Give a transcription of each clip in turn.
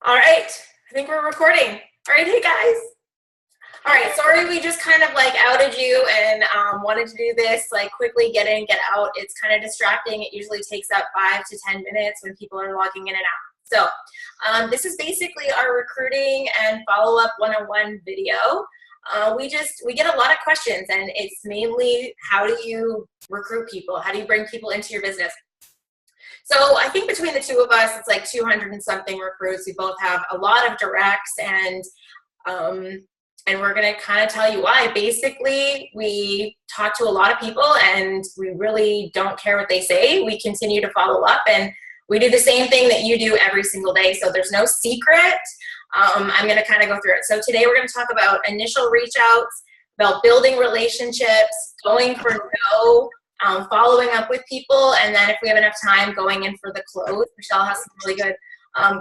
All right, I think we're recording. All right, hey guys. All right, sorry we just kind of like outed you and wanted to do this like quickly, get in, get out. It's kind of distracting. It usually takes up 5 to 10 minutes when people are logging in and out. So this is basically our recruiting and follow-up one-on-one video. We get a lot of questions, and it's mainly how do you recruit people? How do you bring people into your business? So I think between the two of us, it's like 200 and something recruits. We both have a lot of directs, and we're going to kind of tell you why. Basically, we talk to a lot of people, and we really don't care what they say. We continue to follow up, and we do the same thing that you do every single day. So there's no secret. I'm going to kind of go through it. So today we're going to talk about initial reach outs, about building relationships, going for no, following up with people, and then if we have enough time, going in for the close. Michelle has some really good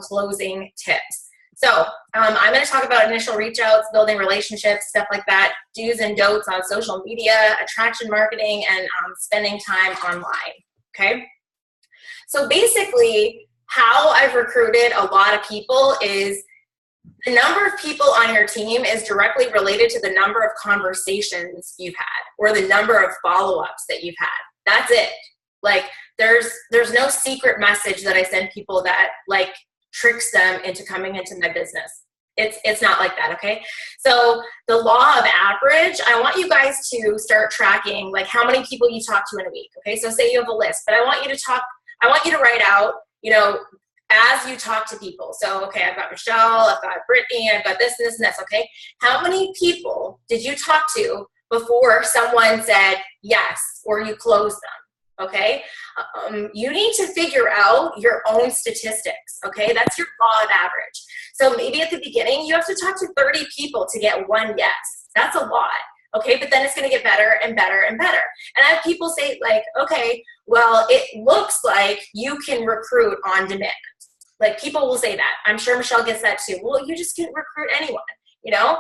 closing tips. So I'm going to talk about initial reach outs, building relationships, stuff like that, do's and don'ts on social media, attraction marketing, and spending time online, okay? So basically, how I've recruited a lot of people is the number of people on your team is directly related to the number of conversations you've had or the number of follow-ups that you've had. That's it. Like there's no secret message that I send people that like tricks them into coming into my business. It's not like that, okay? So the law of average, I want you guys to start tracking like how many people you talk to in a week, okay? So say you have a list, but I want you to write out, you know, as you talk to people. So, okay, I've got Michelle, I've got Brittany, I've got this and this and this, okay? How many people did you talk to before someone said yes or you closed them, okay? You need to figure out your own statistics, okay? That's your law of average. So maybe at the beginning, you have to talk to 30 people to get one yes. That's a lot. Okay, but then it's going to get better and better and better. And I have people say like, okay, well, it looks like you can recruit on demand. Like people will say that. I'm sure Michelle gets that too. Well, you just can recruit anyone, you know?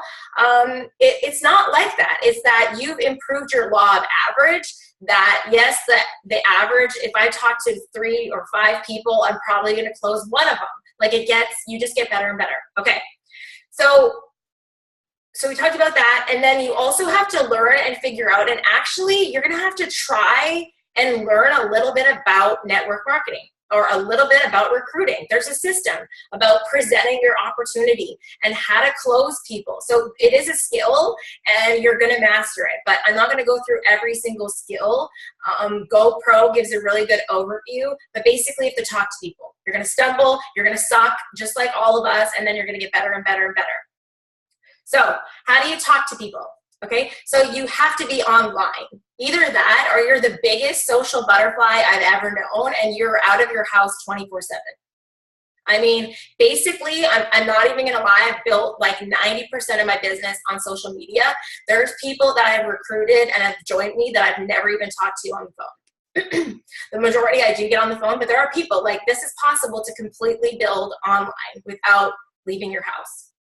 It's not like that. It's that you've improved your law of average that yes, the average, if I talk to 3 or 5 people, I'm probably going to close one of them. Like you just get better and better. Okay, so we talked about that, and then you also have to learn and figure out, and actually you're going to have to try and learn a little bit about network marketing or a little bit about recruiting. There's a system about presenting your opportunity and how to close people. So it is a skill, and you're going to master it, but I'm not going to go through every single skill. GoPro gives a really good overview, but basically you have to talk to people. You're going to stumble, you're going to suck just like all of us, and then you're going to get better and better and better. So how do you talk to people? Okay, so you have to be online. Either that or you're the biggest social butterfly I've ever known and you're out of your house 24/7. I mean, basically, I'm not even gonna lie, I've built like 90% of my business on social media. There's people that I've recruited and have joined me that I've never even talked to on the phone. The majority I do get on the phone, but there are people like this is possible to completely build online without leaving your house.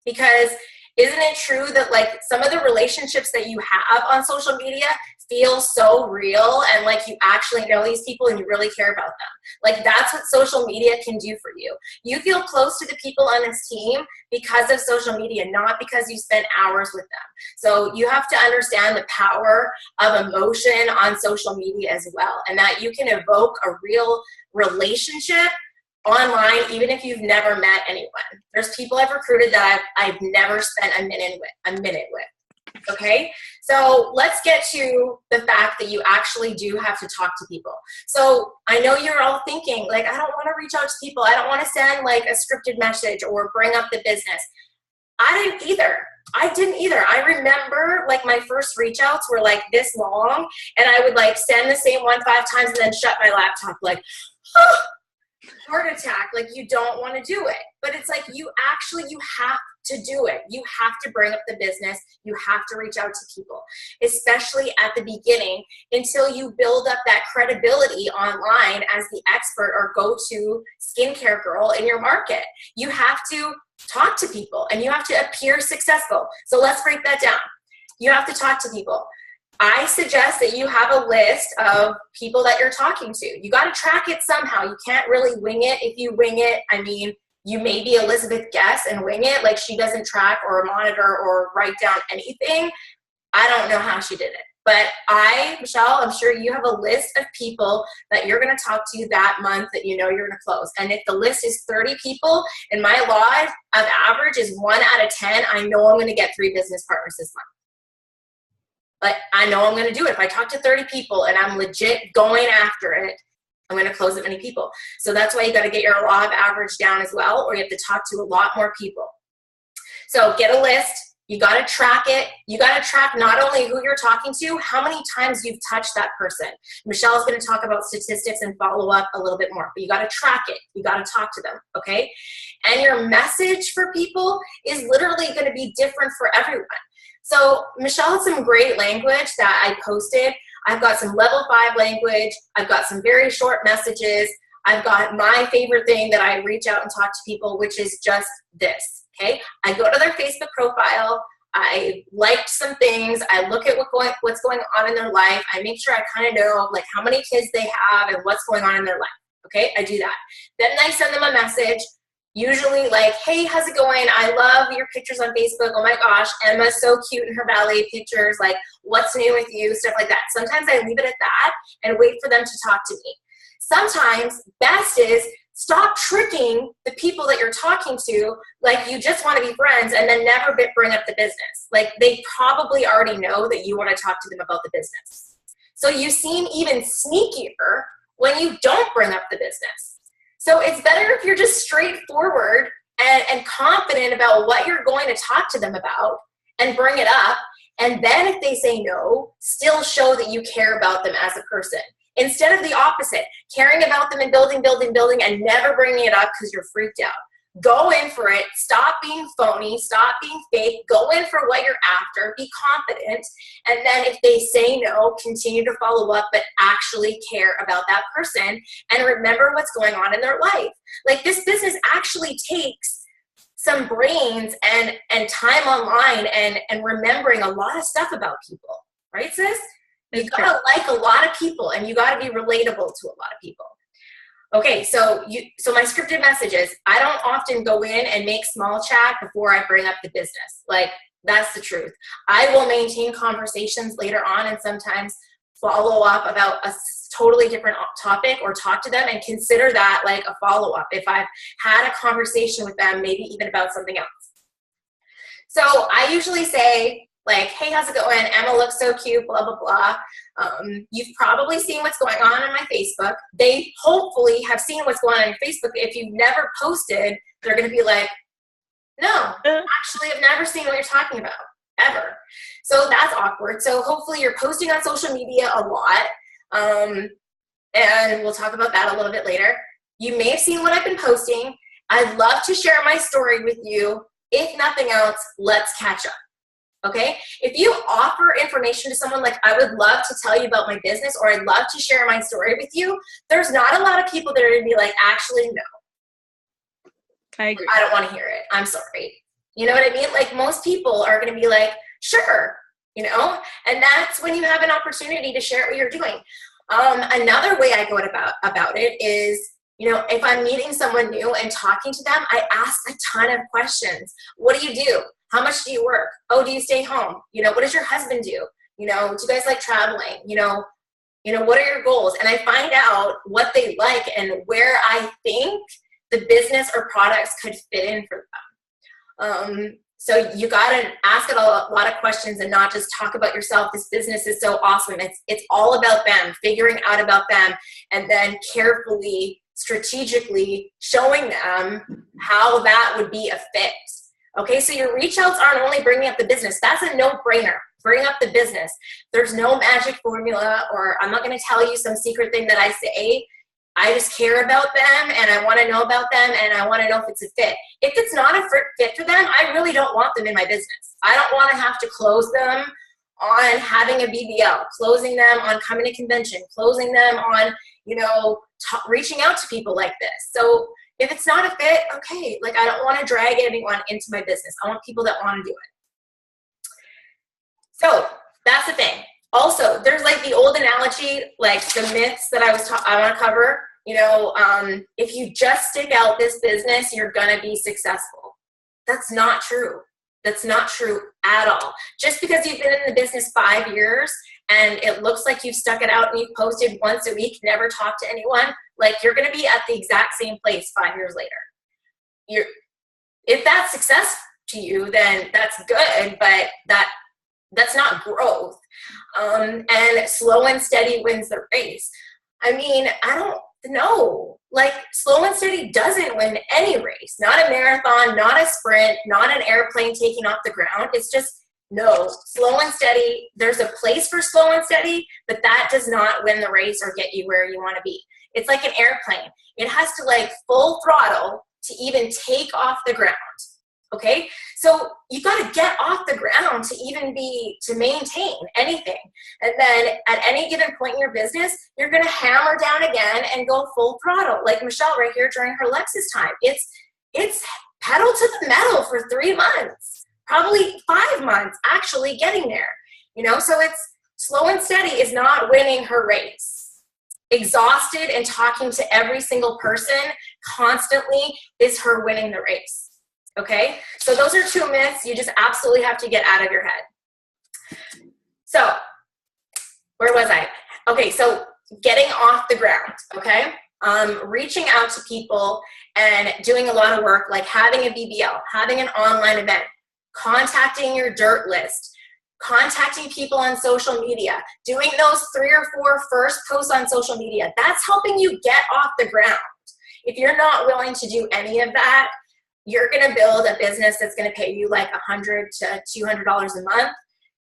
Because isn't it true that like some of the relationships that you have on social media feel so real and like you actually know these people and you really care about them? Like that's what social media can do for you. You feel close to the people on this team because of social media, not because you spent hours with them. So you have to understand the power of emotion on social media as well, and that you can evoke a real relationship online, even if you've never met anyone. There's people I've recruited that I've never spent a minute with. Okay, so let's get to the fact that you actually do have to talk to people. So I know you're all thinking like, I don't want to reach out to people. I don't want to send like a scripted message or bring up the business. I didn't either. I remember like my first reach outs were like this long, and I would like send the same one 5 times and then shut my laptop like, oh, heart attack, like you don't want to do it. But it's like you have to do it. You have to bring up the business. You have to reach out to people, especially at the beginning, until you build up that credibility online as the expert or go-to skincare girl in your market. You have to talk to people and you have to appear successful. So let's break that down. You have to talk to people. I suggest that you have a list of people that you're talking to. You got to track it somehow. You can't really wing it. If you wing it, I mean, You may be Elizabeth Guess and wing it, like she doesn't track or monitor or write down anything. I don't know how she did it. But Michelle, I'm sure you have a list of people that you're going to talk to that month that you know you're going to close. And if the list is 30 people and my law of average is 1 out of 10, I know I'm going to get 3 business partners this month. But I know I'm going to do it. If I talk to 30 people and I'm legit going after it, I'm going to close that many people. So that's why you got to get your law of average down as well, or you have to talk to a lot more people. So get a list. You got to track it. You got to track not only who you're talking to, how many times you've touched that person. Michelle is going to talk about statistics and follow up a little bit more, but you got to track it. You got to talk to them, okay? And your message for people is literally going to be different for everyone. So Michelle has some great language that I posted. I've got some level 5 language. I've got some very short messages. I've got my favorite thing that I reach out and talk to people, which is just this. Okay, I go to their Facebook profile, I liked some things, I look at what's going on in their life, I make sure I kind of know like how many kids they have and what's going on in their life. Okay, I do that. Then I send them a message, usually like, hey, how's it going? I love your pictures on Facebook. Oh my gosh, Emma's so cute in her ballet pictures. Like, what's new with you? Stuff like that. Sometimes I leave it at that and wait for them to talk to me. Sometimes best is stop tricking the people that you're talking to like you just want to be friends and then never bring up the business. Like they probably already know that you want to talk to them about the business. So you seem even sneakier when you don't bring up the business. So it's better if you're just straightforward and confident about what you're going to talk to them about and bring it up. And then if they say no, still show that you care about them as a person. Instead of the opposite, caring about them and building and never bringing it up because you're freaked out. Go in for it. Stop being phony. Stop being fake. Go in for what you're after. Be confident. And then if they say no, continue to follow up, but actually care about that person and remember what's going on in their life. Like this business actually takes some brains and time online and remembering a lot of stuff about people. Right, sis? You gotta like a lot of people and you gotta be relatable to a lot of people. Okay, so my scripted messages, I don't often go in and make small chat before I bring up the business. Like, that's the truth. I will maintain conversations later on and sometimes follow up about a totally different topic or talk to them and consider that like a follow-up if I've had a conversation with them, maybe even about something else. So I usually say, like, hey, how's it going? Emma looks so cute, blah, blah, blah. You've probably seen what's going on my Facebook. They hopefully have seen what's going on your Facebook. If you've never posted, they're going to be like, no, actually, I've never seen what you're talking about, ever. So that's awkward. So hopefully you're posting on social media a lot. And we'll talk about that a little bit later. You may have seen what I've been posting. I'd love to share my story with you. If nothing else, let's catch up. Okay? If you offer information to someone like, I would love to tell you about my business or I'd love to share my story with you, there's not a lot of people that are going to be like, actually, no. I agree. I don't want to hear it. I'm sorry. You know what I mean? Like most people are going to be like, sure, you know? And that's when you have an opportunity to share what you're doing. Another way I go about it is, you know, if I'm meeting someone new and talking to them, I ask a ton of questions. What do you do? How much do you work? Oh, do you stay home? You know, what does your husband do? You know, do you guys like traveling? You know, what are your goals? And I find out what they like and where I think the business or products could fit in for them. So you got to ask a lot of questions and not just talk about yourself. This business is so awesome. It's all about them, figuring out about them, and then carefully, strategically showing them how that would be a fit. Okay, so your reach outs aren't only bringing up the business. That's a no-brainer. Bring up the business. There's no magic formula, or I'm not going to tell you some secret thing that I say. I just care about them, and I want to know about them, and I want to know if it's a fit. If it's not a fit for them, I really don't want them in my business. I don't want to have to close them on having a BBL, closing them on coming to convention, closing them on, you know, reaching out to people like this. So if it's not a fit, okay, like I don't want to drag anyone into my business. I want people that want to do it. So that's the thing. Also, there's like the old analogy, like the myths that I want to cover. If you just stick out this business, you're going to be successful. That's not true. That's not true at all. Just because you've been in the business 5 years and it looks like you've stuck it out and you've posted once a week, never talked to anyone, like you're going to be at the exact same place 5 years later. If that's success to you, then that's good, but that's not growth. And slow and steady wins the race. I mean, I don't know. Like, slow and steady doesn't win any race. Not a marathon, not a sprint, not an airplane taking off the ground. It's just, no, slow and steady. There's a place for slow and steady, but that does not win the race or get you where you want to be. It's like an airplane. It has to like full throttle to even take off the ground. Okay, so you got to get off the ground to maintain anything. And then at any given point in your business, you're going to hammer down again and go full throttle. Like Michelle right here during her Lexus time. It's pedal to the metal for 3 months, probably 5 months actually getting there. So it's slow and steady is not winning her race. Exhausted and talking to every single person constantly is her winning the race. Okay, so those are 2 myths you just absolutely have to get out of your head. So, where was I? Okay, so getting off the ground, okay? Reaching out to people and doing a lot of work, like having a BBL, having an online event, contacting your dirt list, contacting people on social media, doing those 3 or 4 first posts on social media. That's helping you get off the ground. If you're not willing to do any of that, you're going to build a business that's going to pay you like $100 to $200 a month.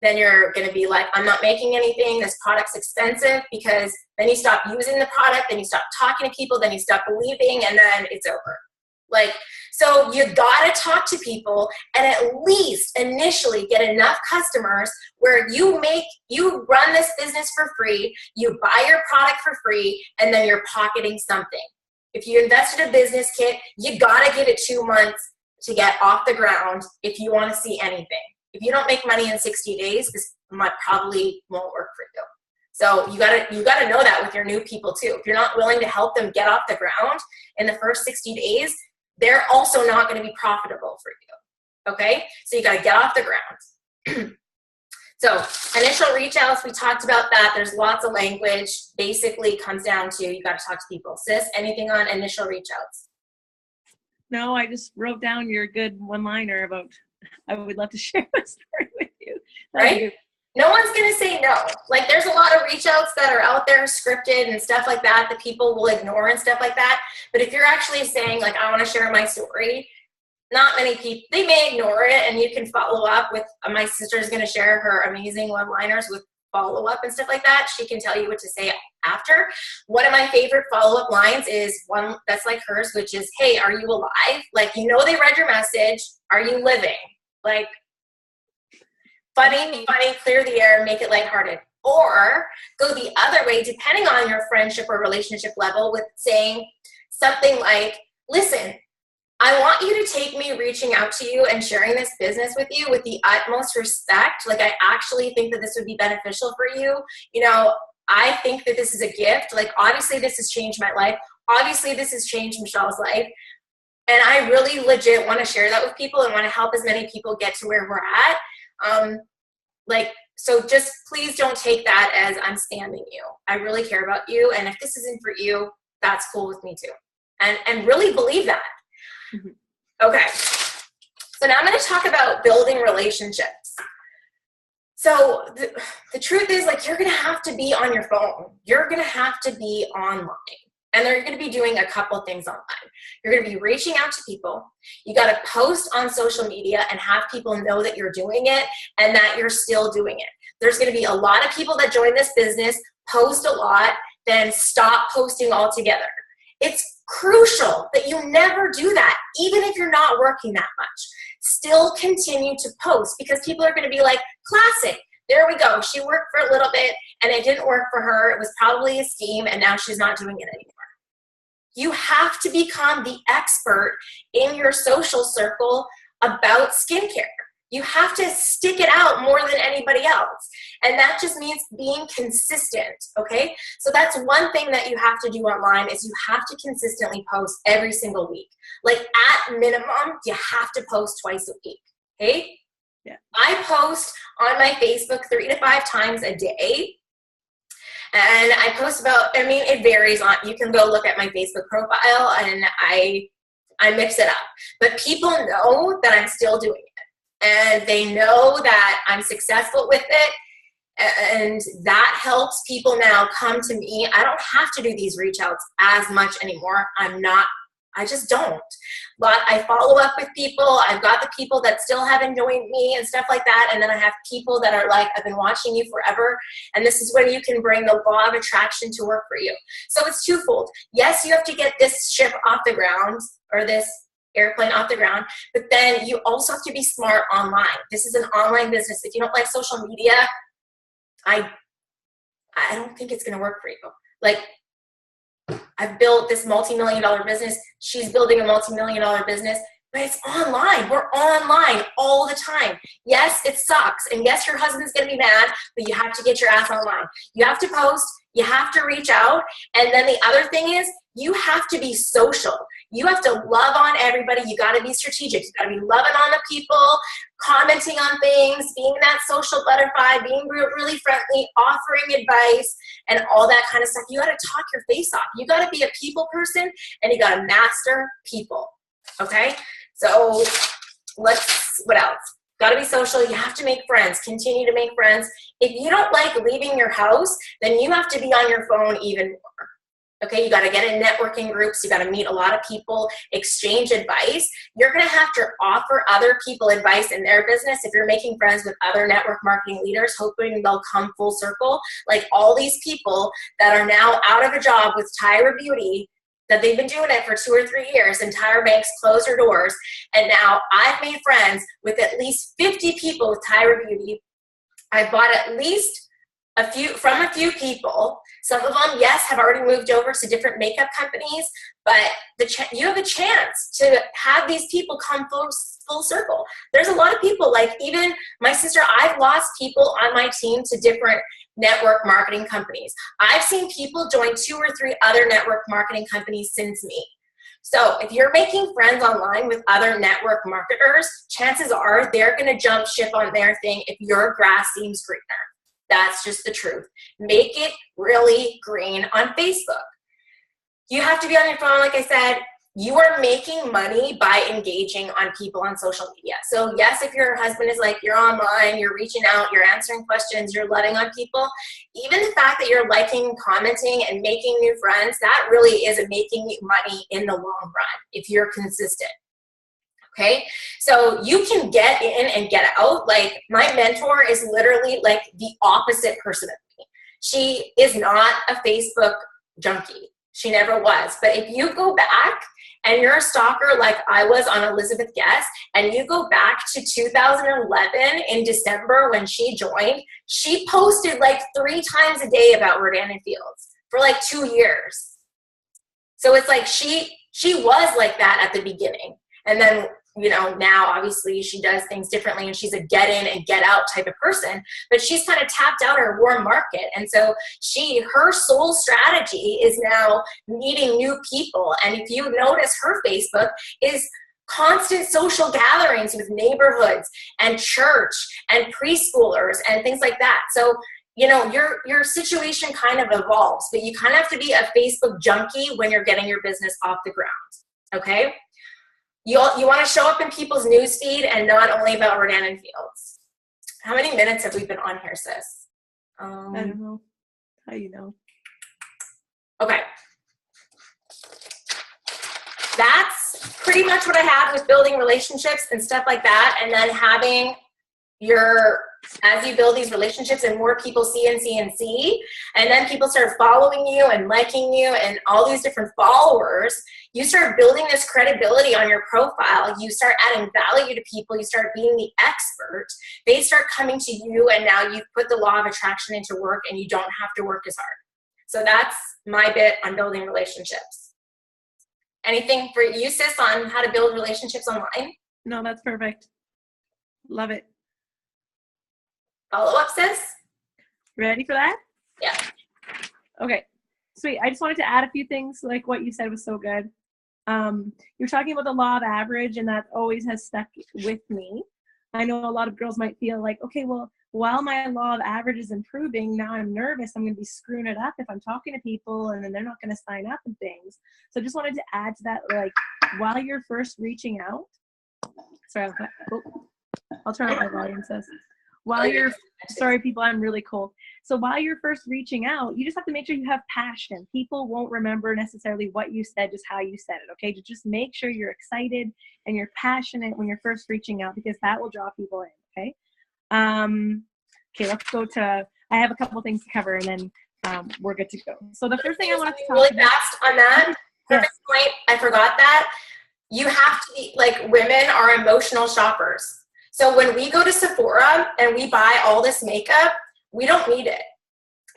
Then you're going to be like, I'm not making anything. This product's expensive, because then you stop using the product, then you stop talking to people, then you stop believing, and then it's over. So you got to talk to people and at least initially get enough customers where you run this business for free, you buy your product for free, and then you're pocketing something. If you invested a business kit, you got to give it 2 months to get off the ground if you want to see anything. If you don't make money in 60 days, this probably won't work for you. So you got to know that with your new people too. If you're not willing to help them get off the ground in the first 60 days, they're also not going to be profitable for you. Okay? So you got to get off the ground. So initial reach outs, we talked about that. There's lots of language. Basically comes down to you got to talk to people. Sis, anything on initial reach outs? No, I just wrote down your good one-liner about I would love to share my story with you. Right? No one's going to say no. Like, there's a lot of reach outs that are out there scripted and stuff like that people will ignore and stuff like that. But if you're actually saying, like, I want to share my story, not many people, they may ignore it, and you can follow up with, my sister is going to share her amazing one-liners with follow-up and stuff like that. She can tell you what to say after. One of my favorite follow-up lines is one that's like hers, which is, hey, are you alive? Like, they read your message. Are you living? Like, funny, clear the air, make it lighthearted. Or go the other way, depending on your friendship or relationship level, with saying something like, listen, I want you to take me reaching out to you and sharing this business with you with the utmost respect. Like, I actually think that this would be beneficial for you. I think that this is a gift. Like, obviously this has changed my life. Obviously this has changed Michelle's life. And I really legit want to share that with people and want to help as many people get to where we're at. So just please don't take that as I'm spamming you. I really care about you. And if this isn't for you, that's cool with me too. And really believe that. Mm-hmm. Okay. So now I'm going to talk about building relationships. So the truth is, like, you're going to have to be on your phone. You're going to have to be online. And they're going to be doing a couple things online. You're going to be reaching out to people. You got to post on social media and have people know that you're doing it and that you're still doing it. There's going to be a lot of people that join this business, post a lot, then stop posting altogether. It's crucial that you never do that, even if you're not working that much. Still continue to post, because people are going to be like, classic. There we go. She worked for a little bit and it didn't work for her. It was probably a scheme and now she's not doing it anymore. You have to become the expert in your social circle about skincare. You have to stick it out more than anybody else. And that just means being consistent, okay? So that's one thing that you have to do online is you have to consistently post every single week. Like at minimum, you have to post twice a week, okay? Yeah. I post on my Facebook 3 to 5 times a day. And I post about, I mean, it varies on, you can go look at my Facebook profile and I mix it up. But people know that I'm still doing it. And they know that I'm successful with it. And that helps people now come to me. I don't have to do these reach outs as much anymore. I just don't. But I follow up with people. I've got the people that still haven't joined me and stuff like that. And then I have people that are like, I've been watching you forever. And this is when you can bring the law of attraction to work for you. So it's twofold. Yes, you have to get this ship off the ground or this airplane off the ground, but then you also have to be smart online. This is an online business. If you don't like social media, I don't think it's going to work for you. Like, I've built this multi-million-dollar business. She's building a multi-million-dollar business, but it's online. We're online all the time. Yes, it sucks. And yes, your husband's going to be mad, but you have to get your ass online. You have to post. You have to reach out. And then the other thing is you have to be social. You have to love on everybody. You got to be strategic. You got to be loving on the people, commenting on things, being that social butterfly, being really friendly, offering advice, and all that kind of stuff. You got to talk your face off. You got to be a people person, and you got to master people. Okay? So what else? Got to be social. You have to make friends. Continue to make friends. If you don't like leaving your house, then you have to be on your phone even more. Okay, you got to get in networking groups. You got to meet a lot of people, exchange advice. You're going to have to offer other people advice in their business. If you're making friends with other network marketing leaders, hoping they'll come full circle, like all these people that are now out of a job with Tyra Beauty, that they've been doing it for 2 or 3 years, and Tyra Banks closed her doors. And now I've made friends with at least 50 people with Tyra Beauty. I bought at least a few people. Some of them, yes, have already moved over to different makeup companies, but you have a chance to have these people come full circle. There's a lot of people, like even my sister, I've lost people on my team to different network marketing companies. I've seen people join 2 or 3 other network marketing companies since me. So if you're making friends online with other network marketers, chances are they're going to jump ship on their thing if your grass seems greener. That's just the truth. Make it really green on Facebook. You have to be on your phone, like I said. You are making money by engaging on people on social media. So yes, if your husband is like, you're online, you're reaching out, you're answering questions, you're loving on people, even the fact that you're liking, commenting, and making new friends, that really is making you money in the long run if you're consistent. Okay, so you can get in and get out. Like my mentor is literally like the opposite person of me. She is not a Facebook junkie. She never was. But if you go back and you're a stalker like I was on Elizabeth Guest, and you go back to 2011 in December when she joined, she posted like 3 times a day about Rodan and Fields for like 2 years. So it's like she was like that at the beginning. And then, you know, now obviously she does things differently and she's a get in and get out type of person, but she's kind of tapped out her warm market. And so her sole strategy is now meeting new people. And if you notice, her Facebook is constant social gatherings with neighborhoods and church and preschoolers and things like that. So, you know, your situation kind of evolves, but you kind of have to be a Facebook junkie when you're getting your business off the ground. Okay? You want to show up in people's newsfeed and not only about Rodan and Fields. How many minutes have we been on here, sis? I don't know. How you know? Okay. That's pretty much what I have with building relationships and stuff like that. And then having as you build these relationships and more people see, and then people start following you and liking you and all these different followers, you start building this credibility on your profile. You start adding value to people. You start being the expert. They start coming to you, and now you've put the law of attraction into work and you don't have to work as hard. So that's my bit on building relationships. Anything for you, sis, on how to build relationships online? No, that's perfect. Love it. Follow up, sis? Ready for that? Yeah. Okay, sweet. I just wanted to add a few things, like what you said was so good. You're talking about the law of average, and that always has stuck with me. I know a lot of girls might feel like, okay, well, while my law of average is improving, now I'm nervous. I'm going to be screwing it up if I'm talking to people and then they're not going to sign up and things. So I just wanted to add to that, like, while you're first reaching out, sorry, I'll turn off my volume, sis. While you're, sorry people, I'm really cold. So while you're first reaching out, you just have to make sure you have passion. People won't remember necessarily what you said, just how you said it, okay? Just make sure you're excited and you're passionate when you're first reaching out, because that will draw people in, okay? Okay, let's go to, I have a couple things to cover and then we're good to go. So the first thing I want to talk really about, fast on that, perfect point, I forgot that. You have to be, like, women are emotional shoppers. So when we go to Sephora and we buy all this makeup, we don't need it.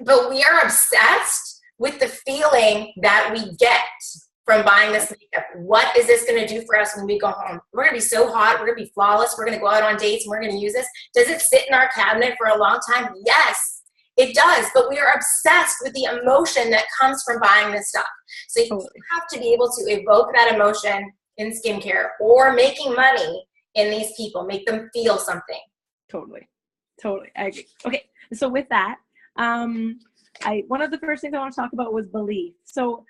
But we are obsessed with the feeling that we get from buying this makeup. What is this going to do for us when we go home? We're going to be so hot. We're going to be flawless. We're going to go out on dates and we're going to use this. Does it sit in our cabinet for a long time? Yes, it does. But we are obsessed with the emotion that comes from buying this stuff. So you have to be able to evoke that emotion in skincare or making money in these people, make them feel something. Totally. I agree. Okay, so with that, one of the first things I want to talk about was belief. So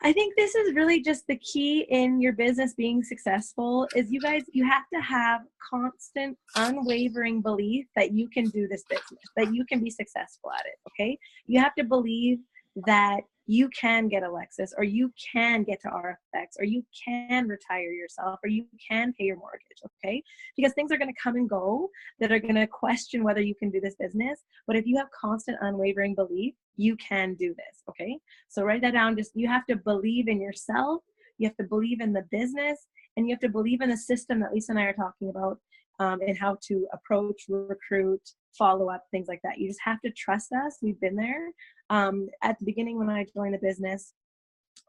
I think this is really just the key in your business being successful is you have to have constant, unwavering belief that you can do this business, that you can be successful at it, okay? You have to believe that you can get a Lexus, or you can get to RFX, or you can retire yourself, or you can pay your mortgage, okay? Because things are going to come and go that are going to question whether you can do this business. But if you have constant, unwavering belief, you can do this, okay? So write that down. Just, you have to believe in yourself, you have to believe in the business, and you have to believe in the system that Lisa and I are talking about, and how to approach, recruit, follow up, things like that. You just have to trust us. We've been there. At the beginning when I joined the business,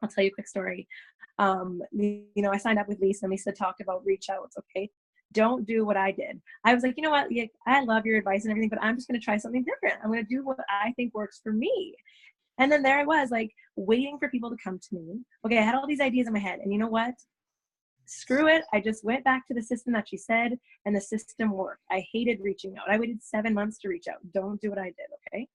I'll tell you a quick story. I signed up with Lisa, and Lisa talked about reach outs, okay? Don't do what I did. I was like, you know what? Yeah, I love your advice and everything, but I'm just going to try something different. I'm going to do what I think works for me. And then there I was, like, waiting for people to come to me. Okay, I had all these ideas in my head, and you know what? Screw it. I just went back to the system that she said, and the system worked. I hated reaching out. I waited 7 months to reach out. Don't do what I did, okay?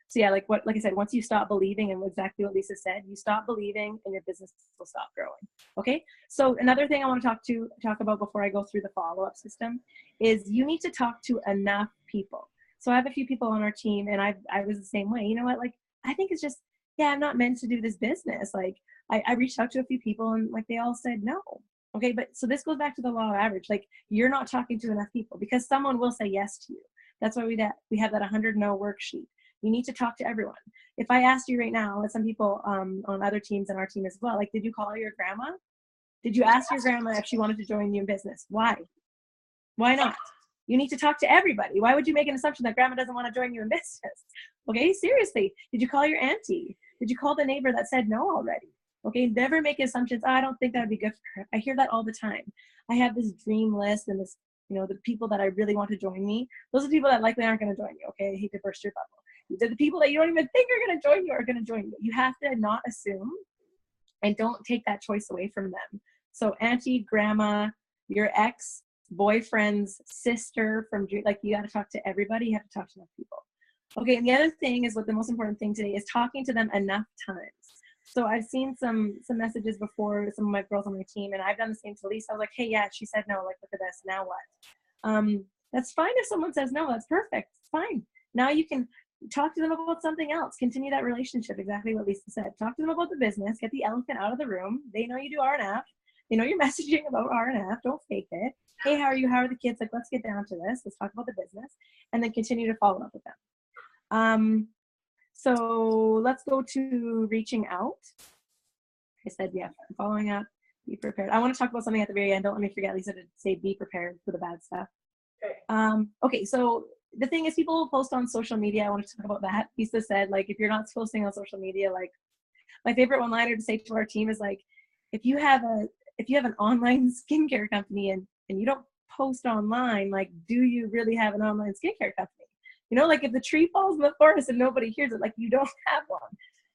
So yeah, like I said, once you stop believing, and exactly what Lisa said, you stop believing and your business will stop growing. Okay. So another thing I want to talk about before I go through the follow-up system is you need to talk to enough people. So I have a few people on our team, and I was the same way. You know what? Like, I think it's just, yeah, I'm not meant to do this business. Like, I reached out to a few people, and like they all said no. Okay. But so this goes back to the law of average. Like, you're not talking to enough people, because someone will say yes to you. That's why we have that 100 no worksheet. You need to talk to everyone. If I asked you right now, and some people on other teams and our team as well, like, did you call your grandma? Did you ask your grandma if she wanted to join you in business? Why? Why not? You need to talk to everybody. Why would you make an assumption that grandma doesn't want to join you in business? Okay, seriously. Did you call your auntie? Did you call the neighbor that said no already? Okay, never make assumptions. I don't think that would be good for her. I hear that all the time. I have this dream list and this, the people that I really want to join me. Those are the people that likely aren't going to join you. Okay, I hate to burst your bubble. The people that you don't even think are going to join you are going to join you. You have to not assume, and don't take that choice away from them. So auntie, grandma, your ex-boyfriend's sister you got to talk to everybody. You have to talk to enough people. Okay, and the other thing is, what the most important thing today is talking to them enough times. So I've seen some messages before, some of my girls on my team, and I've done the same to Lisa. I was like, hey, yeah, she said no. Like, look at this. Now what? That's fine if someone says no. That's perfect. It's fine. Now you can talk to them about something else. Continue that relationship, exactly what Lisa said. Talk to them about the business. Get the elephant out of the room. They know you do RNF. They know you're messaging about RNF. Don't fake it. Hey, how are you? How are the kids? Like, let's get down to this. Let's talk about the business. And then continue to follow up with them. So let's go to reaching out. I said, yeah, following up, be prepared. I want to talk about something at the very end. Don't let me forget, Lisa, to say be prepared for the bad stuff. Okay, so the thing is, people will post on social media. I want to talk about that. Lisa said, like, if you're not posting on social media, like, my favorite one-liner to say to our team is, like, if you have an online skincare company and you don't post online, like, do you really have an online skincare company? You know, like if the tree falls in the forest and nobody hears it, like you don't have one.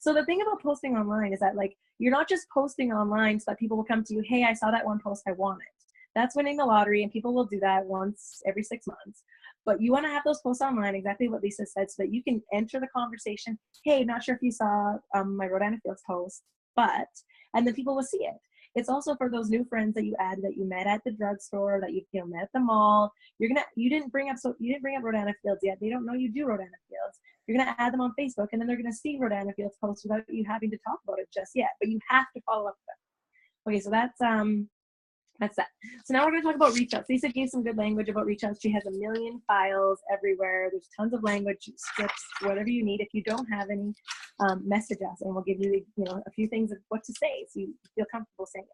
So the thing about posting online is that like you're not just posting online so that people will come to you, hey, I saw that one post, I want it. That's winning the lottery, and people will do that once every 6 months. But you want to have those posts online, exactly what Lisa said, so that you can enter the conversation. Hey, not sure if you saw my Rodana Fields post, but, and then people will see it. It's also for those new friends that you add, that you met at the drugstore, that you met at the mall. You didn't bring up Rodana Fields yet. They don't know you do Rodana Fields. You're gonna add them on Facebook, and then they're gonna see Rodana Fields posts without you having to talk about it just yet. But you have to follow up with them. Okay, so that's that. So now we're going to talk about reach outs. Lisa gave some good language about reach outs. She has a million files everywhere. There's tons of language, scripts, whatever you need. If you don't have any, message us, and we'll give you, a few things of what to say so you feel comfortable saying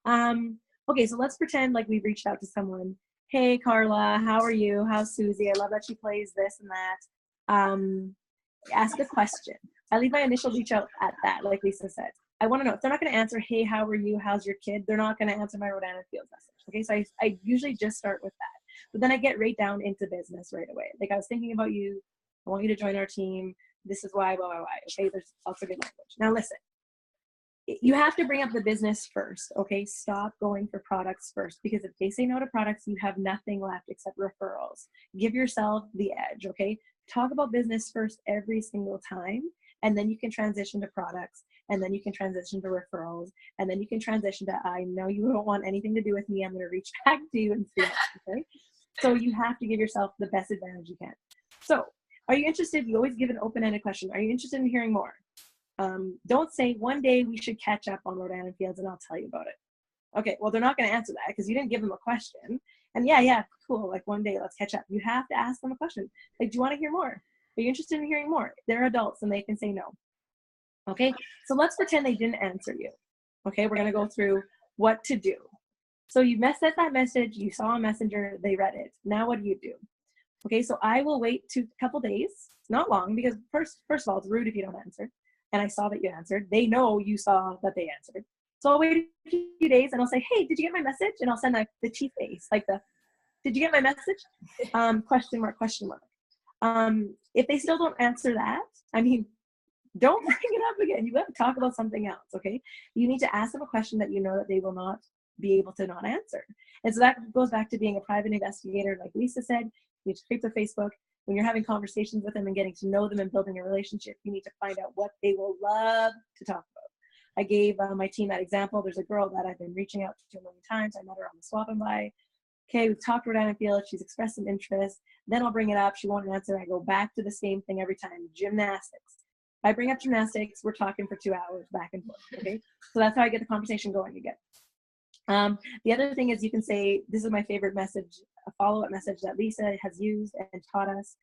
it. Okay, so let's pretend like we've reached out to someone. Hey, Carla, how are you? How's Susie? I love that she plays this and that. Ask a question. I leave my initial reach out at that, like Lisa said. I want to know if they're not going to answer, hey, how are you? How's your kid? They're not going to answer my Rodana Fields message. Okay, so I usually just start with that. But then I get right down into business right away. Like, I was thinking about you. I want you to join our team. This is why, blah, blah, blah. Okay, there's also good language. Now, listen, you have to bring up the business first. Okay, stop going for products first, because if they say no to products, you have nothing left except referrals. Give yourself the edge. Okay, talk about business first every single time, and then you can transition to products. And then you can transition to referrals, and then you can transition to, I know you don't want anything to do with me, I'm going to reach back to you in 3 months, okay? So you have to give yourself the best advantage you can. So are you interested? You always give an open-ended question. Are you interested in hearing more? Don't say, one day we should catch up on Rodana Fields and I'll tell you about it. Okay, well, they're not going to answer that because you didn't give them a question. And yeah, cool, like one day, let's catch up. You have to ask them a question. Like, do you want to hear more? Are you interested in hearing more? They're adults and they can say no. Okay, so let's pretend they didn't answer you. Okay, we're gonna go through what to do. So you sent that message, you saw a messenger, they read it. Now what do you do? Okay, so I will wait a couple days, not long, because first of all, it's rude if you don't answer. And I saw that you answered. They know you saw that they answered. So I'll wait a few days and I'll say, hey, did you get my message? And I'll send the cheat face, like did you get my message? Question mark, question mark. If they still don't answer that, I mean, don't bring it up again. You have to talk about something else, okay? You need to ask them a question that you know that they will not be able to not answer. And so that goes back to being a private investigator, like Lisa said. You need to creep their Facebook. When you're having conversations with them and getting to know them and building a relationship, you need to find out what they will love to talk about. I gave my team that example. There's a girl that I've been reaching out to a million times. I met her on the Swap and Buy. Okay, we've talked Rodana Fields. She's expressed some interest. Then I'll bring it up. She won't answer. I go back to the same thing every time. Gymnastics. I bring up gymnastics, we're talking for 2 hours back and forth, okay? So that's how I get the conversation going again. The other thing is you can say, this is my favorite message, a follow-up message that Lisa has used and taught us.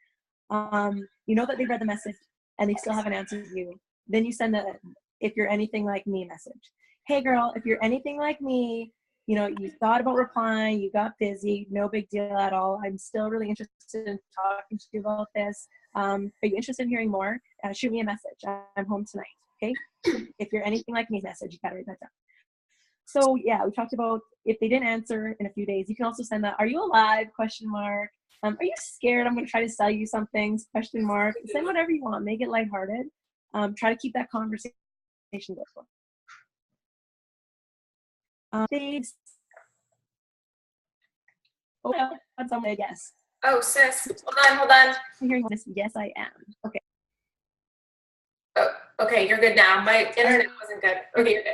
You know that they read the message and they still haven't answered you. Then you send a, if you're anything like me message. Hey girl, if you're anything like me, you thought about replying, you got busy, no big deal at all. I'm still really interested in talking to you about this. Are you interested in hearing more? Shoot me a message. I'm home tonight, okay? If you're anything like me, message, you gotta write that down. So yeah, we talked about if they didn't answer in a few days, you can also send that, are you alive, question mark. Are you scared I'm gonna try to sell you something, question mark. Send whatever you want, make it lighthearted. Try to keep that conversation going. Oh, someone said yes. Oh, sis, hold on. I'm hearing this, yes, I am. Okay. Oh, okay, you're good now. My internet wasn't good. Okay, you're good.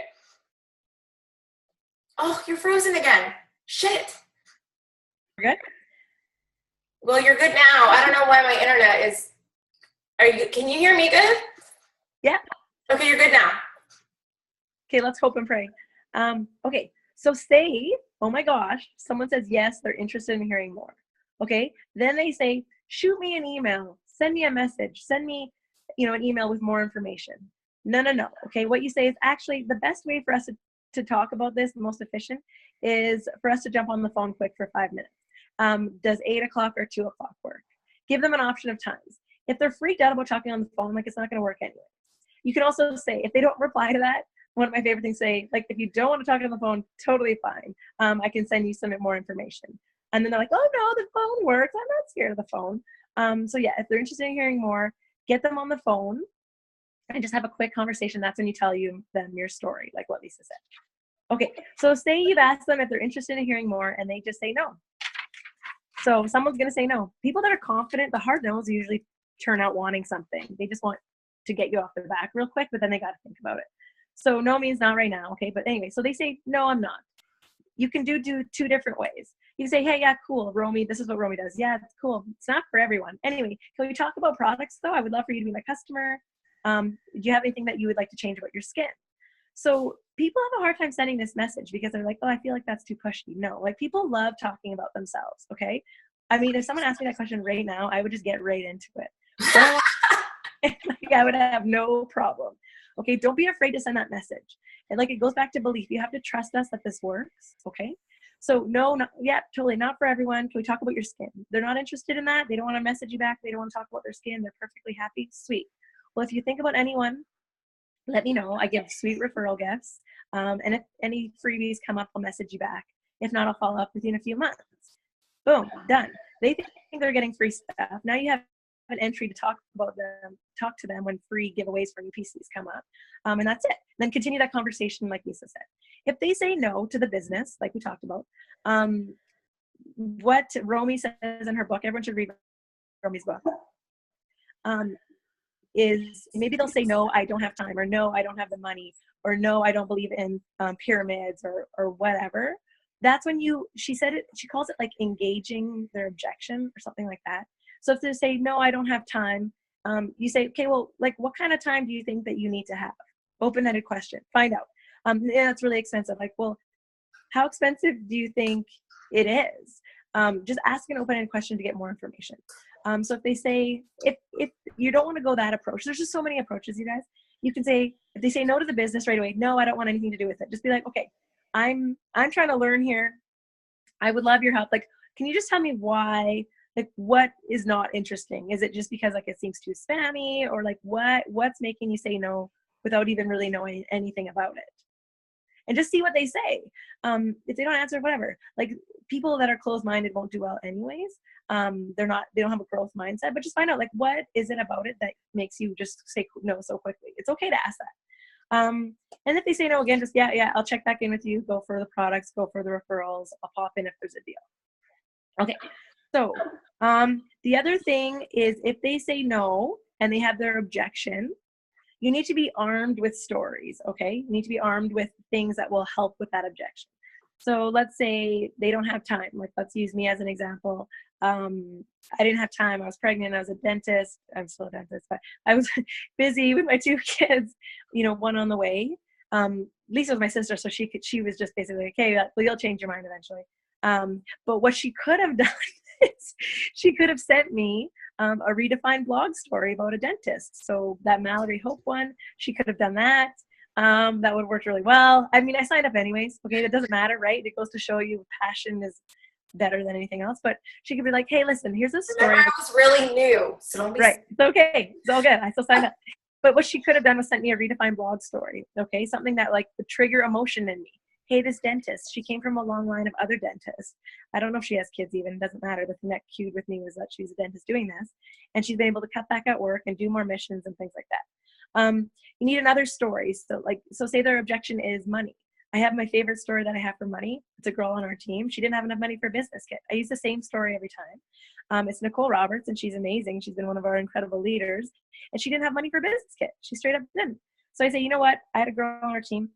Oh, you're frozen again. Shit. You're good? Well, you're good now. I don't know why my internet is. Can you hear me good? Yeah. Okay, you're good now. Okay, let's hope and pray. Okay, so say, oh my gosh, someone says yes, they're interested in hearing more. Okay, then they say, shoot me an email, send me a message, send me, an email with more information. No. Okay, what you say is actually the best way for us to talk about this, the most efficient, is for us to jump on the phone quick for 5 minutes. Does 8 o'clock or 2 o'clock work? Give them an option of times. If they're freaked out about talking on the phone, like it's not going to work anyway. You can also say, if they don't reply to that, one of my favorite things to say, like, if you don't want to talk on the phone, totally fine. I can send you some more information. And then they're like, oh no, the phone works. I'm not scared of the phone. So yeah, if they're interested in hearing more, get them on the phone and just have a quick conversation. That's when you tell them your story, like what Lisa said. Okay, so say you've asked them if they're interested in hearing more and they just say no. So someone's going to say no. People that are confident, the hard no's usually turn out wanting something. They just want to get you off their back real quick, but then they got to think about it. So no means not right now, okay? But anyway, so they say, no, I'm not. You can do two different ways. You can say, hey, yeah, cool, Romy, this is what Romy does. Yeah, it's cool. It's not for everyone. Anyway, can we talk about products, though? I would love for you to be my customer. Do you have anything that you would like to change about your skin? So people have a hard time sending this message because they're like, oh, I feel like that's too pushy. No, like people love talking about themselves, okay? I mean, if someone asked me that question right now, I would just get right into it. Like, I would have no problem. Okay, don't be afraid to send that message. And like, it goes back to belief. You have to trust us that this works, okay? So no, totally not for everyone. Can we talk about your skin? They're not interested in that. They don't want to message you back. They don't want to talk about their skin. They're perfectly happy. Sweet. Well, if you think about anyone, let me know. I give sweet referral gifts. And if any freebies come up, I'll message you back. If not, I'll follow up with you in a few months. Boom, done. They think they're getting free stuff. Now you have an entry to talk to them when free giveaways for new PCs come up. And that's it. Then continue that conversation like Lisa said. If they say no to the business, like we talked about, what Romy says in her book, everyone should read Romy's book, is maybe they'll say, no, I don't have time, or no, I don't have the money, or no, I don't believe in pyramids, or whatever. That's when she calls it like engaging their objection or something like that. So if they say, no, I don't have time, you say, okay, well, like what kind of time do you think that you need to have? Open-ended question, find out. Yeah, it's really expensive. Like, well, how expensive do you think it is? Just ask an open-ended question to get more information. So if they say, if you don't want to go that approach, there's just so many approaches, you guys. You can say, if they say no to the business right away, no, I don't want anything to do with it. Just be like, okay, I'm trying to learn here. I would love your help. Like, can you just tell me why, like what is not interesting? Is it just because like it seems too spammy, or like what's making you say no without even really knowing anything about it? And just see what they say. If they don't answer, whatever. Like people that are closed-minded won't do well anyways. They don't have a growth mindset, but just find out like what is it about it that makes you just say no so quickly. It's okay to ask that. And if they say no again, just yeah, I'll check back in with you. Go for the products, go for the referrals. I'll pop in if there's a deal. Okay. So the other thing is if they say no and they have their objection, you need to be armed with stories, okay? You need to be armed with things that will help with that objection. So let's say they don't have time. Like, let's use me as an example. I didn't have time. I was pregnant. I was a dentist. I'm still a dentist, but I was busy with my 2 kids, one on the way. Lisa was my sister, so she was just basically like, okay, you'll change your mind eventually. But what she could have done is she could have sent me a redefined blog story about a dentist. So that Mallory Hope one, she could have done that. That would have worked really well. I mean, I signed up anyways. Okay, it doesn't matter, right? It goes to show you passion is better than anything else. But she could be like, hey, listen, here's a story. I was really new, so don't be right. It's okay. It's all good. I still signed up. But what she could have done was sent me a redefined blog story. Okay, something that like would trigger emotion in me. Hey, this dentist, she came from a long line of other dentists. I don't know if she has kids even, it doesn't matter. The thing that cued with me was that she's a dentist doing this. And she's been able to cut back at work and do more missions and things like that. You need another story. So say their objection is money. I have my favorite story that I have for money. It's a girl on our team. She didn't have enough money for a business kit. I use the same story every time. It's Nicole Roberts, and she's amazing. She's been one of our incredible leaders. And she didn't have money for a business kit. She straight up didn't. So I say, you know what? I had a girl on our team.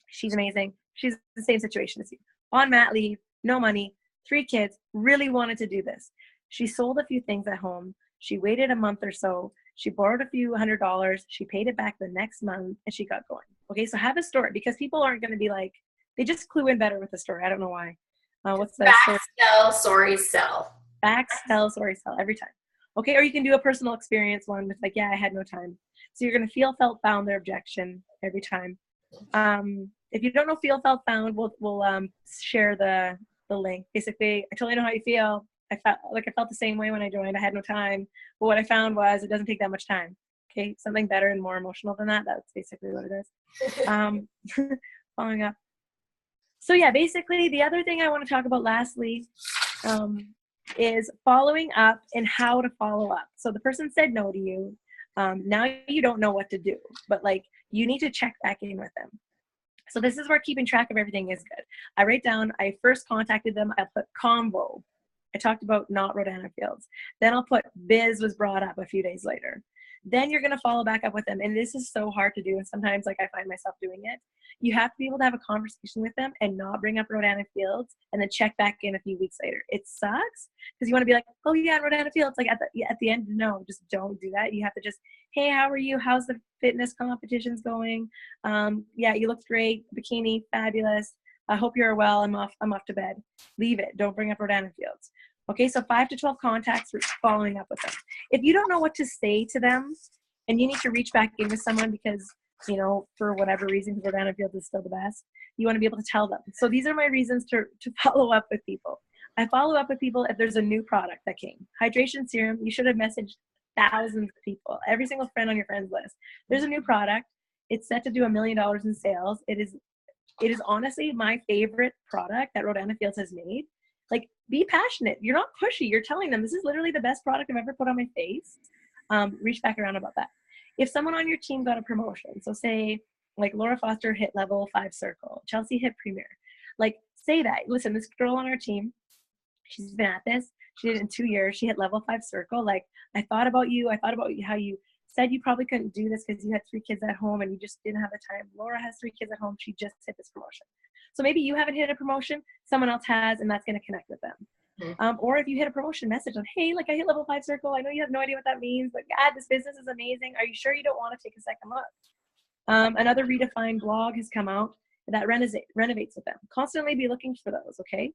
She's amazing. She's the same situation as you. On mat leave, no money, 3 kids, really wanted to do this. She sold a few things at home. She waited a month or so. She borrowed a few $100. She paid it back the next month, and she got going. Okay, so have a story, because people aren't going to be like, they just clue in better with the story. I don't know why. What's the story? Sell, story, sell. Back, sell, story, sell every time. Okay, or you can do a personal experience one with like, yeah, I had no time. So you're going to feel, felt, found their objection every time. If you don't know feel, felt, found, we'll share the link. Basically, I totally know how you feel. I felt the same way when I joined. I had no time. But what I found was it doesn't take that much time. Okay, something better and more emotional than that. That's basically what it is. Following up. So yeah, basically the other thing I want to talk about lastly is following up and how to follow up. So the person said no to you. Now you don't know what to do, but like you need to check back in with them. So this is where keeping track of everything is good. I write down, I first contacted them, I put convo. I talked about not Rodana Fields. Then I'll put biz was brought up a few days later. Then you're going to follow back up with them. And this is so hard to do. And sometimes like I find myself doing it. You have to be able to have a conversation with them and not bring up Rodana Fields and then check back in a few weeks later. It sucks because you want to be like, oh yeah, Rodana Fields. Like at the end, no, just don't do that. You have to just, hey, how are you? How's the fitness competitions going? Yeah, you look great. Bikini, fabulous. I hope you're well. I'm off to bed. Leave it. Don't bring up Rodana Fields. Okay, so 5 to 12 contacts, following up with them. If you don't know what to say to them and you need to reach back in with someone because, you know, for whatever reason, Rodana Fields is still the best, you want to be able to tell them. So these are my reasons to follow up with people. I follow up with people if there's a new product that came. Hydration serum, you should have messaged thousands of people, every single friend on your friends list. There's a new product. It's set to do $1 million in sales. It is honestly my favorite product that Rodana Fields has made. Like, be passionate. You're not pushy. You're telling them this is literally the best product I've ever put on my face. Reach back around about that. If someone on your team got a promotion, so say like Laura Foster hit level 5 circle, Chelsea hit premier, like say that. Listen, this girl on our team, she's been at this. She did it in 2 years. She hit level 5 circle. Like, I thought about you. I thought about how you said you probably couldn't do this because you had 3 kids at home and you just didn't have the time. Laura has 3 kids at home. She just hit this promotion. So maybe you haven't hit a promotion, someone else has, and that's going to connect with them. Mm-hmm. Or if you hit a promotion, message them, hey, like I hit level 5 circle. I know you have no idea what that means, but God, this business is amazing. Are you sure you don't want to take a second look? Another redefined blog has come out that renovates with them. Constantly be looking for those, okay?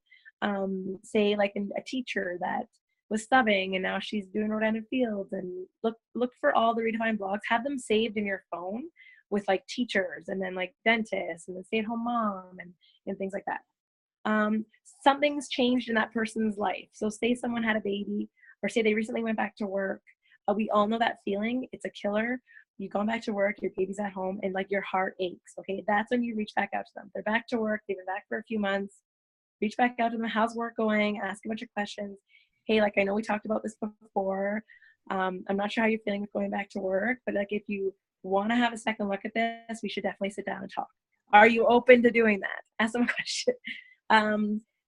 Say like a teacher that was subbing and now she's doing Rodana Fields, and look for all the redefined blogs. Have them saved in your phone with like teachers and then like dentists and then stay-at-home mom and things like that. Something's changed in that person's life. So say someone had a baby, or say they recently went back to work. We all know that feeling. It's a killer. You've gone back to work, your baby's at home, and like your heart aches. Okay, that's when you reach back out to them. They're back to work. They've been back for a few months. Reach back out to them. How's work going? Ask a bunch of questions. Hey, like I know we talked about this before. I'm not sure how you're feeling with going back to work, but like if you want to have a second look at this, we should definitely sit down and talk. Are you open to doing that? Ask them a question.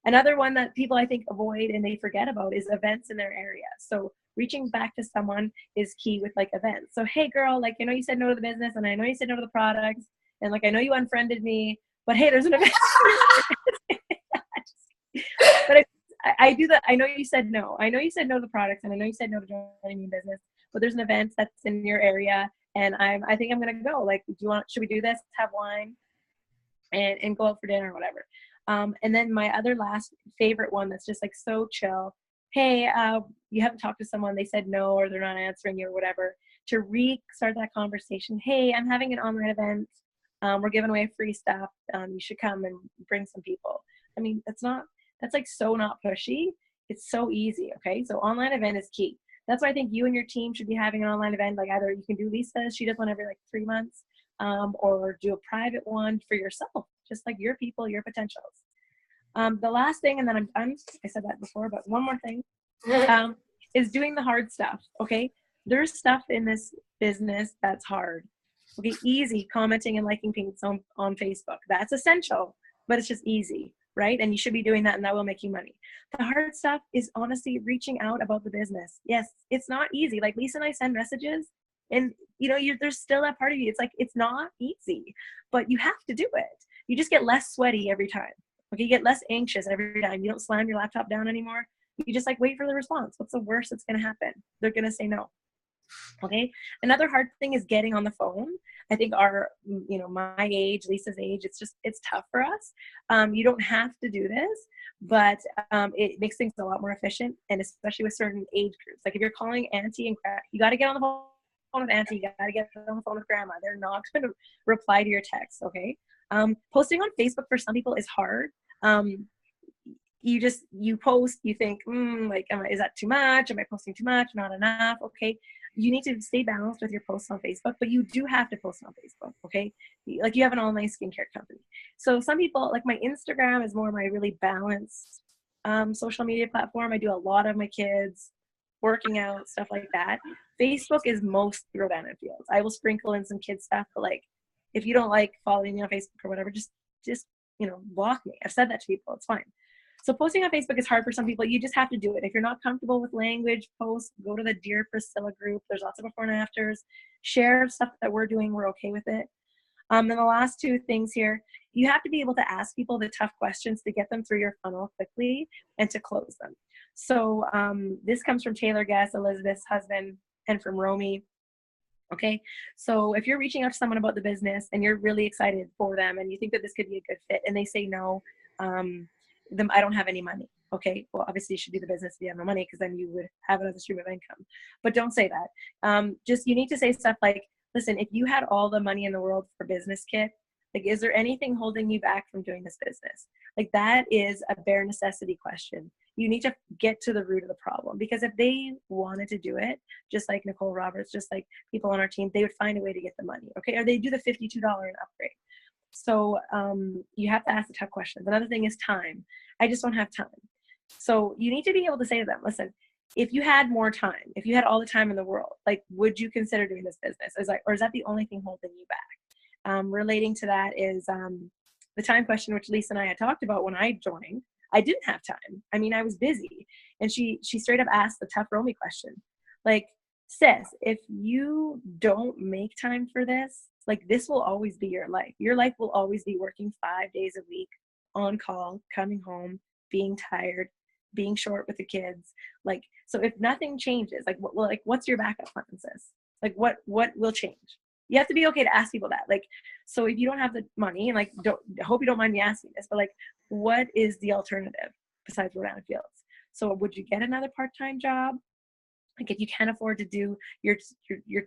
Another one that people I think avoid and they forget about is events in their area. So reaching back to someone is key with like events. So, hey girl, like I know you said no to the business and I know you said no to the products and like I know you unfriended me, but hey, there's an event. But I do that. I know you said no. I know you said no to the products and I know you said no to joining me in business, but there's an event that's in your area and I think I'm gonna go. Like, should we do this? Have wine and go out for dinner or whatever. And then my other last favorite one that's just like so chill. Hey, you haven't talked to someone, they said no, or they're not answering you or whatever, to restart that conversation. Hey, I'm having an online event. We're giving away free stuff. You should come and bring some people. I mean, that's like so not pushy. It's so easy. Okay. So online event is key. That's why I think you and your team should be having an online event. Like either you can do Lisa, she does one every like 3 months, or do a private one for yourself, just like your people, your potentials. The last thing, and then I'm done. I said that before, but one more thing, is doing the hard stuff. Okay. There's stuff in this business that's hard. Okay. Easy commenting and liking things on Facebook. That's essential, but it's just easy. Right? And you should be doing that and that will make you money. The hard stuff is honestly reaching out about the business. Yes, it's not easy. Like Lisa and I send messages and you know, there's still that part of you. It's like, it's not easy, but you have to do it. You just get less sweaty every time. Okay. You get less anxious every time. You don't slam your laptop down anymore. You just like wait for the response. What's the worst that's going to happen? They're going to say no. Okay. Another hard thing is getting on the phone. I think my age, Lisa's age, it's tough for us. You don't have to do this, but it makes things a lot more efficient, and especially with certain age groups. Like if you're calling auntie and grandma, you got to get on the phone with auntie, you got to get on the phone with grandma. They're not going to reply to your text. Okay. Posting on Facebook for some people is hard. You post, you think, is that too much? Am I posting too much? Not enough? Okay. You need to stay balanced with your posts on Facebook, but you do have to post on Facebook. Okay. Like you have an online skincare company. So some people, like my Instagram is more my really balanced social media platform. I do a lot of my kids working out, stuff like that. Facebook is most Rodan & Fields. I will sprinkle in some kid stuff, but like, if you don't like following me on Facebook or whatever, just block me. I've said that to people. It's fine. So posting on Facebook is hard for some people. You just have to do it. If you're not comfortable with language posts, go to the Dear Priscilla group. There's lots of before and afters. Share stuff that we're doing. We're okay with it. And the last two things here, you have to be able to ask people the tough questions to get them through your funnel quickly and to close them. So this comes from Taylor Guess, Elizabeth's husband, and from Romy. Okay, so if you're reaching out to someone about the business and you're really excited for them and you think that this could be a good fit and they say no, I don't have any money. Okay, well, obviously you should do the business if you have no money, because then you would have another stream of income. But don't say that. You need to say stuff like, listen, if you had all the money in the world for business kit, like, is there anything holding you back from doing this business? Like, that is a bare necessity question. You need to get to the root of the problem, because if they wanted to do it, just like Nicole Roberts, just like people on our team, they would find a way to get the money. Okay, or they do the $52 an upgrade. So you have to ask the tough questions. Another thing is time. I just don't have time. So you need to be able to say to them, listen, if you had more time, if you had all the time in the world, like, would you consider doing this business? Or is that the only thing holding you back? Relating to that is the time question, which Lisa and I had talked about when I joined. I didn't have time. I mean, I was busy. And she straight up asked the tough Romy question. Like, sis, if you don't make time for this, like, this will always be your life. Your life will always be working 5 days a week, on call, coming home, being tired, being short with the kids. Like, so if nothing changes, like, what's your backup plan, sis? Like, what will change? You have to be okay to ask people that. Like, so if you don't have the money, and like, I hope you don't mind me asking this, but like, what is the alternative besides Rodan & Fields? So would you get another part-time job? Like, if you can't afford to do your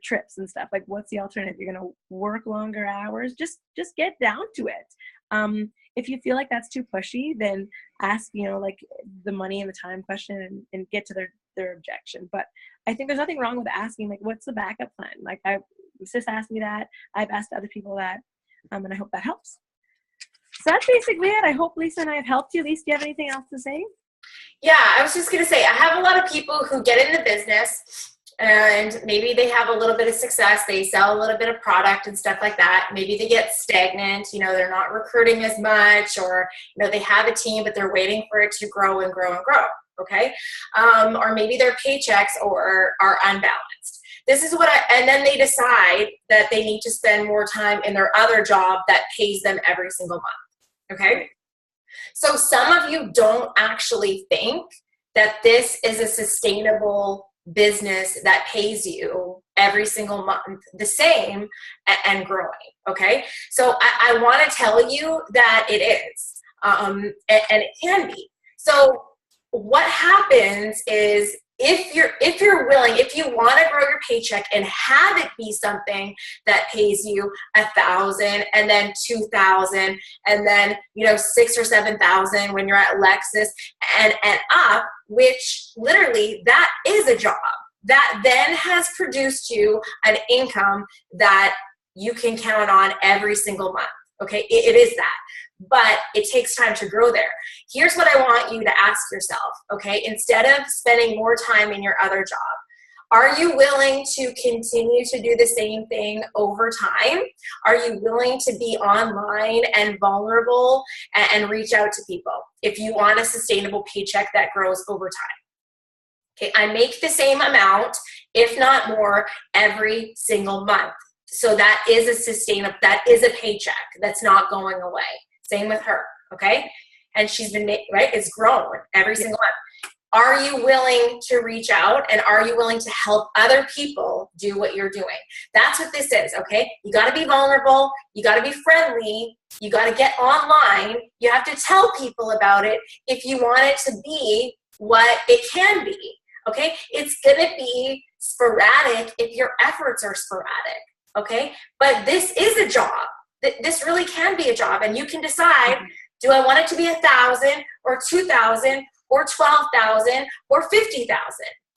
trips and stuff, like, what's the alternative? You're going to work longer hours? Just get down to it. If you feel like that's too pushy, then ask, like, the money and the time question and get to their objection. But I think there's nothing wrong with asking, like, what's the backup plan? Like, sis asked me that. I've asked other people that, and I hope that helps. So that's basically it. I hope Lisa and I have helped you. Lisa, do you have anything else to say? Yeah, I was just going to say, I have a lot of people who get in the business and maybe they have a little bit of success. They sell a little bit of product and stuff like that. Maybe they get stagnant, they're not recruiting as much, or, they have a team, but they're waiting for it to grow and grow and grow. Okay. Or maybe their paychecks are unbalanced. This is and then they decide that they need to spend more time in their other job that pays them every single month. Okay. So some of you don't actually think that this is a sustainable business that pays you every single month the same and growing. Okay. So I want to tell you that it is, and it can be. So what happens is, if you're willing, if you want to grow your paycheck and have it be something that pays you $1,000 and then $2,000 and then $6,000 or $7,000 when you're at Lexus and up, which literally that is a job that then has produced you an income that you can count on every single month. Okay, it is that. But it takes time to grow there. Here's what I want you to ask yourself, okay? Instead of spending more time in your other job, are you willing to continue to do the same thing over time? Are you willing to be online and vulnerable and reach out to people if you want a sustainable paycheck that grows over time? Okay, I make the same amount, if not more, every single month. So that is that is a paycheck that's not going away. Same with her, okay? And she's been, right, it's grown every single month. Are you willing to reach out, and are you willing to help other people do what you're doing? That's what this is, okay? You got to be vulnerable. You got to be friendly. You got to get online. You have to tell people about it if you want it to be what it can be, okay? It's going to be sporadic if your efforts are sporadic, okay? But this is a job. This really can be a job, and you can decide, do I want it to be 1,000 or 2,000 or 12,000 or 50,000?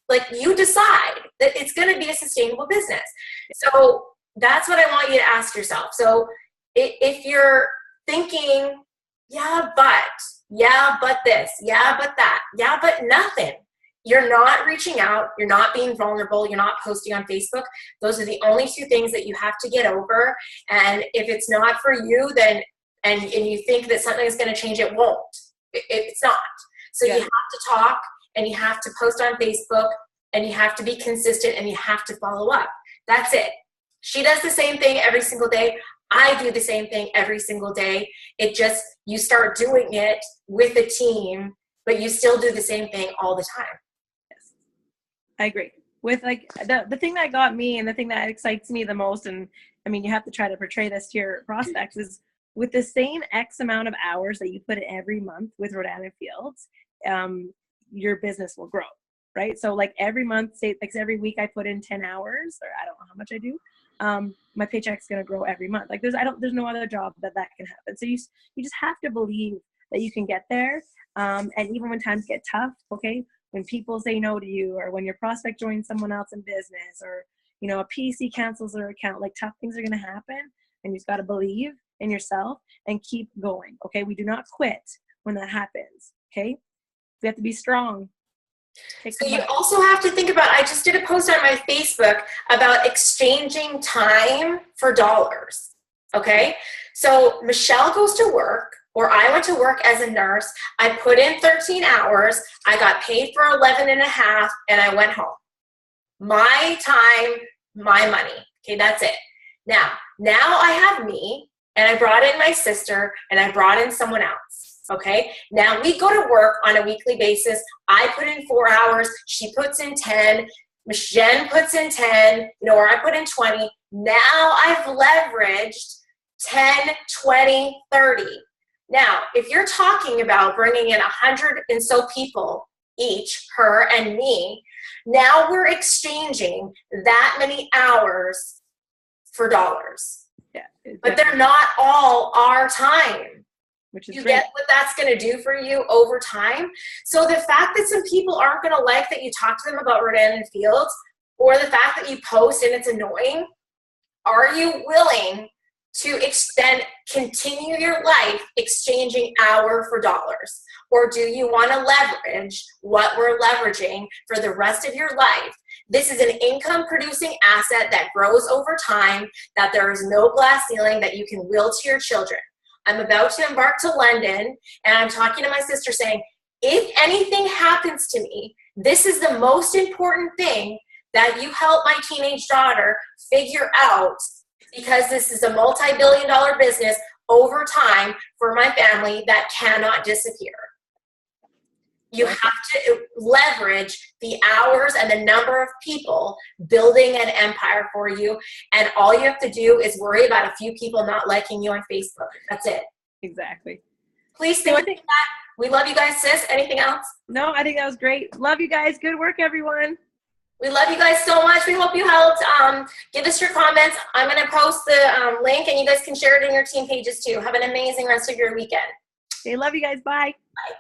Like, you decide that it's going to be a sustainable business. So that's what I want you to ask yourself. So if you're thinking, yeah, but Yeah, but this. Yeah, but that. Yeah, but nothing. You're not reaching out. You're not being vulnerable. You're not posting on Facebook. Those are the only two things that you have to get over. And if it's not for you, then, and you think that something is going to change, it won't. It's not. So you have to talk, and you have to post on Facebook, and you have to be consistent, and you have to follow up. That's it. She does the same thing every single day. I do the same thing every single day. It just, you start doing it with a team, but you still do the same thing all the time. Yes, I agree. With like the thing that got me and the thing that excites me the most, and I mean, you have to try to portray this to your prospects, is with the same X amount of hours that you put in every month with Rodan & Fields, your business will grow, right? So like every month, say like every week I put in 10 hours, or I don't know how much I do, my paycheck's going to grow every month. Like there's no other job that can happen. So you just have to believe that you can get there. And even when times get tough, okay, when people say no to you, or when your prospect joins someone else in business, or, you know, a PC cancels their account, like tough things are going to happen, and you just got to believe in yourself and keep going. Okay. We do not quit when that happens. Okay. We have to be strong. So you also have to think about, I just did a post on my Facebook about exchanging time for dollars. Okay. So Michelle goes to work, or I went to work as a nurse. I put in 13 hours. I got paid for 11 and a half, and I went home. My time, my money. Okay. That's it. Now I have me, and I brought in my sister, and I brought in someone else. Okay. Now we go to work on a weekly basis. I put in 4 hours. She puts in 10. Jen puts in 10, or I put in 20. Now I've leveraged 10, 20, 30. Now, if you're talking about bringing in 100 and so people each, her and me, now we're exchanging that many hours for dollars. Yeah, but they're not all our time. Which is you great. Get what that's going to do for you over time. So the fact that some people aren't going to like that you talk to them about Rodan & Fields, or the fact that you post and it's annoying, are you willing to then continue your life exchanging hour for dollars? Or do you want to leverage what we're leveraging for the rest of your life? This is an income producing asset that grows over time, that there is no glass ceiling, that you can will to your children. I'm about to embark to London, and I'm talking to my sister saying, if anything happens to me, this is the most important thing that you help my teenage daughter figure out, because this is a multi-billion-dollar business over time for my family that cannot disappear. You have to leverage the hours and the number of people building an empire for you. And all you have to do is worry about a few people not liking you on Facebook. That's it. Exactly. Please think of that. We love you guys, sis. Anything else? No, I think that was great. Love you guys. Good work, everyone. We love you guys so much. We hope you helped. Give us your comments. I'm going to post the link, and you guys can share it in your team pages too. Have an amazing rest of your weekend. Okay, love you guys. Bye. Bye.